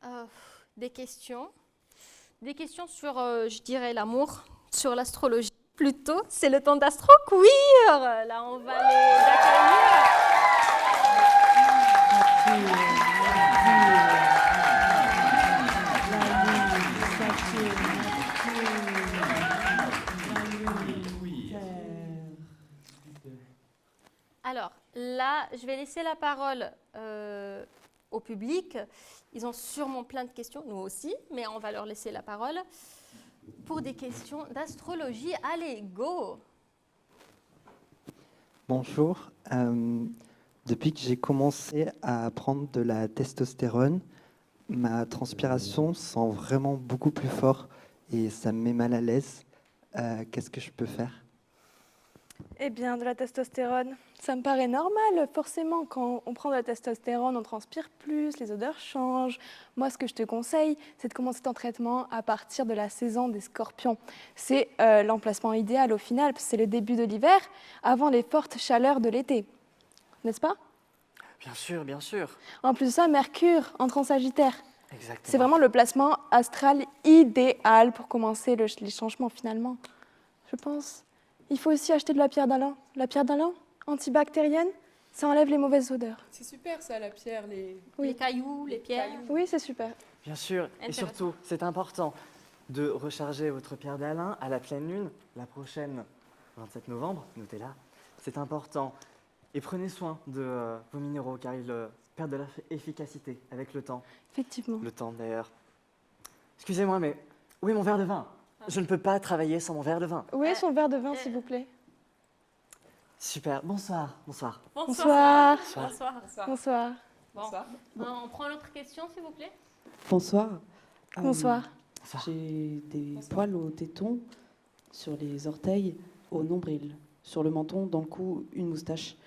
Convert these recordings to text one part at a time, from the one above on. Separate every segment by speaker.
Speaker 1: Euh, des questions. Des questions sur, je dirais, l'amour, sur l'astrologie plutôt. C'est le temps d'Astro Queer. Là, on va les accueillir. Alors, là, je vais laisser la parole au public. Ils ont sûrement plein de questions, nous aussi, mais on va leur laisser la parole pour des questions d'astrologie. Allez, go!
Speaker 2: Bonjour. Depuis que j'ai commencé à prendre de la testostérone, ma transpiration sent vraiment beaucoup plus fort et ça me met mal à l'aise. Qu'est-ce que je peux faire?
Speaker 3: Eh bien, de la testostérone, ça me paraît normal. Forcément, quand on prend de la testostérone, on transpire plus, les odeurs changent. Moi, ce que je te conseille, c'est de commencer ton traitement à partir de la saison des scorpions. C'est l'emplacement idéal au final, parce que c'est le début de l'hiver, avant les fortes chaleurs de l'été. N'est-ce pas?
Speaker 4: Bien sûr, bien sûr.
Speaker 3: En plus de ça, Mercure entre en Sagittaire.
Speaker 4: Exactement.
Speaker 3: C'est vraiment le placement astral idéal pour commencer les changements finalement, je pense. Il faut aussi acheter de la pierre d'Alain. La pierre d'Alain, antibactérienne, ça enlève les mauvaises odeurs.
Speaker 5: C'est super ça, la pierre,
Speaker 1: Les cailloux, les pierres.
Speaker 3: Oui, c'est super.
Speaker 4: Bien sûr. Et
Speaker 1: Intéressant.
Speaker 4: surtout, c'est important de recharger votre pierre d'Alain à la pleine lune, la prochaine, 27 novembre, notez-la. C'est important. Et prenez soin de vos minéraux, car ils perdent de leur efficacité avec le temps.
Speaker 3: Effectivement.
Speaker 4: Le temps, d'ailleurs. Excusez-moi, mais où est mon verre de vin? Je ne peux pas travailler sans mon verre de vin.
Speaker 3: Où est son verre de vin, s'il vous plaît?
Speaker 4: Super. Bonsoir. Bonsoir.
Speaker 3: Bonsoir.
Speaker 1: Bonsoir.
Speaker 3: Bonsoir.
Speaker 1: Bon.
Speaker 5: Bonsoir.
Speaker 1: On prend l'autre question, s'il vous plaît.
Speaker 6: Bonsoir.
Speaker 3: Bonsoir.
Speaker 4: Bonsoir.
Speaker 6: J'ai des
Speaker 5: Bonsoir.
Speaker 6: poils au téton, sur les orteils, au nombril, sur le menton, dans le cou, une moustache.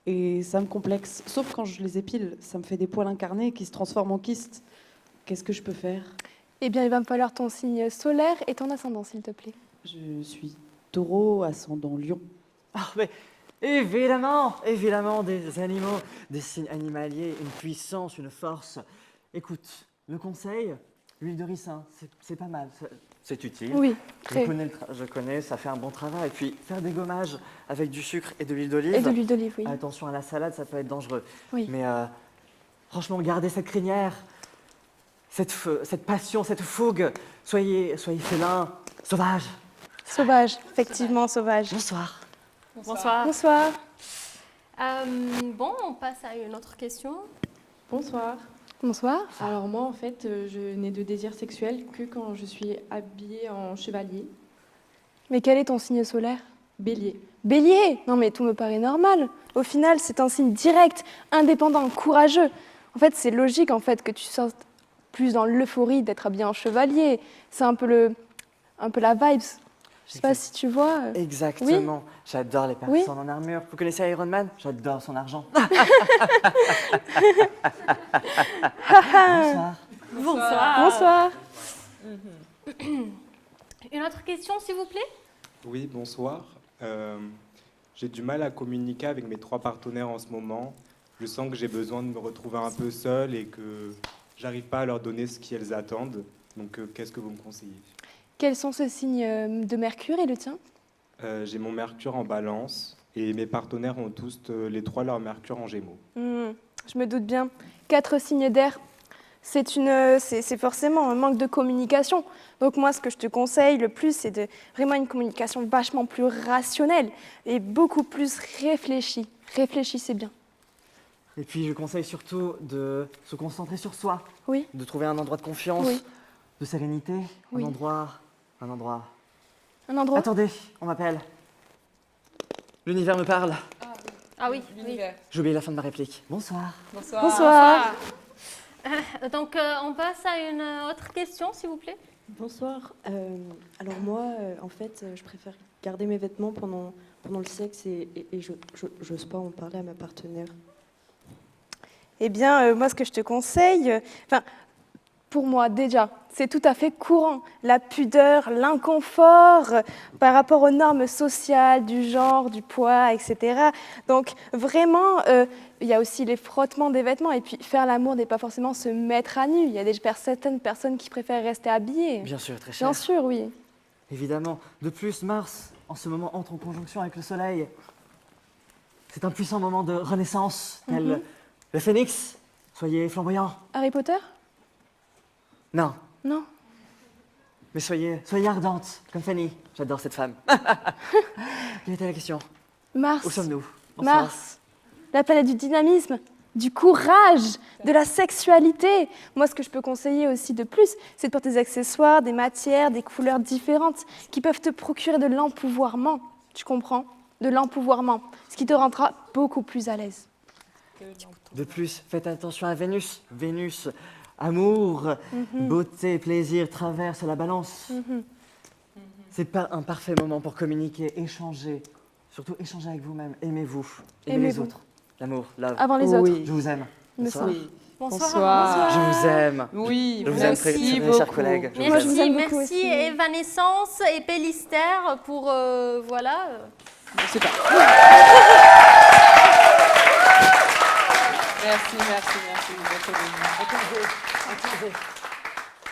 Speaker 6: Et ça me complexe. Sauf quand je les épile, ça me fait des poils incarnés qui se transforment en kystes. Qu'est-ce que je peux faire?
Speaker 3: Eh bien, il va me falloir ton signe solaire et ton ascendant, s'il te plaît.
Speaker 6: Je suis taureau, ascendant lion.
Speaker 4: Ah, mais évidemment, évidemment, des animaux, des signes animaliers, une puissance, une force. Écoute, le conseil, l'huile de ricin, c'est pas mal, c'est utile.
Speaker 3: Oui,
Speaker 4: Je
Speaker 3: très.
Speaker 4: connais, ça fait un bon travail. Et puis, faire des gommages avec du sucre et de l'huile d'olive.
Speaker 3: Et de l'huile d'olive, oui.
Speaker 4: Attention à la salade, ça peut être dangereux.
Speaker 3: Oui.
Speaker 4: Mais franchement, gardez cette crinière, cette passion, cette fougue. Soyez félin, sauvage.
Speaker 3: Sauvage, effectivement, sauvage.
Speaker 4: Bonsoir.
Speaker 1: Bonsoir.
Speaker 3: Bonsoir.
Speaker 1: Bon, on passe à une autre question.
Speaker 7: Bonsoir.
Speaker 3: Bonsoir.
Speaker 7: Alors moi, en fait, je n'ai de désir sexuel que quand je suis habillée en chevalier.
Speaker 3: Mais quel est ton signe solaire?
Speaker 7: Bélier.
Speaker 3: Bélier! Non, mais tout me paraît normal. Au final, c'est un signe direct, indépendant, courageux. En fait, c'est logique en fait que tu sortes plus dans l'euphorie d'être habillé en chevalier. C'est un peu la vibes. Je sais pas si tu vois.
Speaker 4: Exactement. J'adore les personnes en armure. Vous connaissez Iron Man? J'adore son argent. Bonsoir.
Speaker 1: Bonsoir.
Speaker 3: Bonsoir.
Speaker 1: Une autre question, s'il vous plaît.
Speaker 8: Oui, bonsoir. J'ai du mal à communiquer avec mes 3 partenaires en ce moment. Je sens que j'ai besoin de me retrouver un peu seul et que j'arrive pas à leur donner ce qu'elles attendent. Donc, qu'est-ce que vous me conseillez?
Speaker 3: Quels sont ces signes de Mercure et le tien?
Speaker 8: J'ai mon Mercure en Balance et mes partenaires ont tous les 3 leur Mercure en Gémeaux.
Speaker 3: Je me doute bien. 4 signes d'air. C'est forcément un manque de communication. Donc moi, ce que je te conseille le plus, c'est vraiment une communication vachement plus rationnelle et beaucoup plus réfléchie. Réfléchissez bien.
Speaker 4: Et puis, je conseille surtout de se concentrer sur soi.
Speaker 3: Oui.
Speaker 4: De trouver un endroit de confiance,
Speaker 3: Oui.
Speaker 4: de sérénité.
Speaker 3: Oui.
Speaker 4: Un endroit.
Speaker 3: Un endroit.
Speaker 4: Attendez, on m'appelle. L'univers me parle.
Speaker 1: Ah oui,
Speaker 5: L'univers.
Speaker 4: J'ai oublié la fin de ma réplique. Bonsoir.
Speaker 5: Bonsoir.
Speaker 3: Bonsoir.
Speaker 1: Donc, on passe à une autre question, s'il vous plaît.
Speaker 9: Bonsoir. Alors moi, en fait, je préfère garder mes vêtements pendant le sexe et je n'ose pas en parler à ma partenaire.
Speaker 3: Eh bien, moi, ce que je te conseille, pour moi, déjà, c'est tout à fait courant. La pudeur, l'inconfort par rapport aux normes sociales, du genre, du poids, etc. Donc vraiment, il y a aussi les frottements des vêtements. Et puis faire l'amour n'est pas forcément se mettre à nu. Il y a certaines personnes qui préfèrent rester habillées.
Speaker 4: Bien sûr, très cher.
Speaker 3: Bien sûr, oui.
Speaker 4: Évidemment. De plus, Mars, en ce moment, entre en conjonction avec le Soleil. C'est un puissant moment de renaissance, tel le phénix. Soyez flamboyants.
Speaker 3: Harry Potter?
Speaker 4: Non,
Speaker 3: Non.
Speaker 4: mais soyez ardente, comme Fanny. J'adore cette femme. Quelle était la question?
Speaker 3: Mars.
Speaker 4: Où sommes-nous? Bonsoir.
Speaker 3: Mars, la planète du dynamisme, du courage, de la sexualité. Moi, ce que je peux conseiller aussi de plus, c'est de porter des accessoires, des matières, des couleurs différentes qui peuvent te procurer de l'empouvoirment. Tu comprends? De l'empouvoirment, ce qui te rendra beaucoup plus à l'aise.
Speaker 4: De plus, faites attention à Vénus. Vénus, amour, beauté, plaisir, traverse la balance. C'est un parfait moment pour communiquer, échanger. Surtout échanger avec vous-même. Aimez-vous. Aimez les
Speaker 3: Aimez-vous.
Speaker 4: autres. L'amour, love.
Speaker 3: Avant les autres.
Speaker 6: Oui.
Speaker 4: Je vous aime.
Speaker 3: Me
Speaker 4: Bonsoir.
Speaker 3: semble.
Speaker 6: Oui.
Speaker 1: Bonsoir.
Speaker 4: Je vous aime.
Speaker 6: Oui,
Speaker 4: Je vous aime très,
Speaker 1: Merci
Speaker 4: très chers collègues. Je vous
Speaker 3: Moi, je
Speaker 4: aime.
Speaker 3: vous
Speaker 1: Merci,
Speaker 3: aime beaucoup
Speaker 1: merci
Speaker 3: aussi.
Speaker 1: Evanescence et Pélistère pour voilà.
Speaker 6: Super. Merci.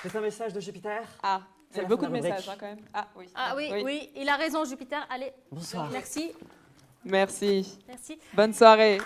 Speaker 4: C'est un message de Jupiter.
Speaker 6: Ah, il y
Speaker 4: C'est
Speaker 6: a
Speaker 4: la
Speaker 6: beaucoup
Speaker 4: fin
Speaker 6: de
Speaker 4: de la
Speaker 6: messages
Speaker 4: rubrique.
Speaker 6: quand même. Ah oui.
Speaker 1: Ah oui, il a raison Jupiter. Allez,
Speaker 4: Bonsoir.
Speaker 1: merci,
Speaker 6: Merci.
Speaker 1: merci.
Speaker 6: Bonne soirée.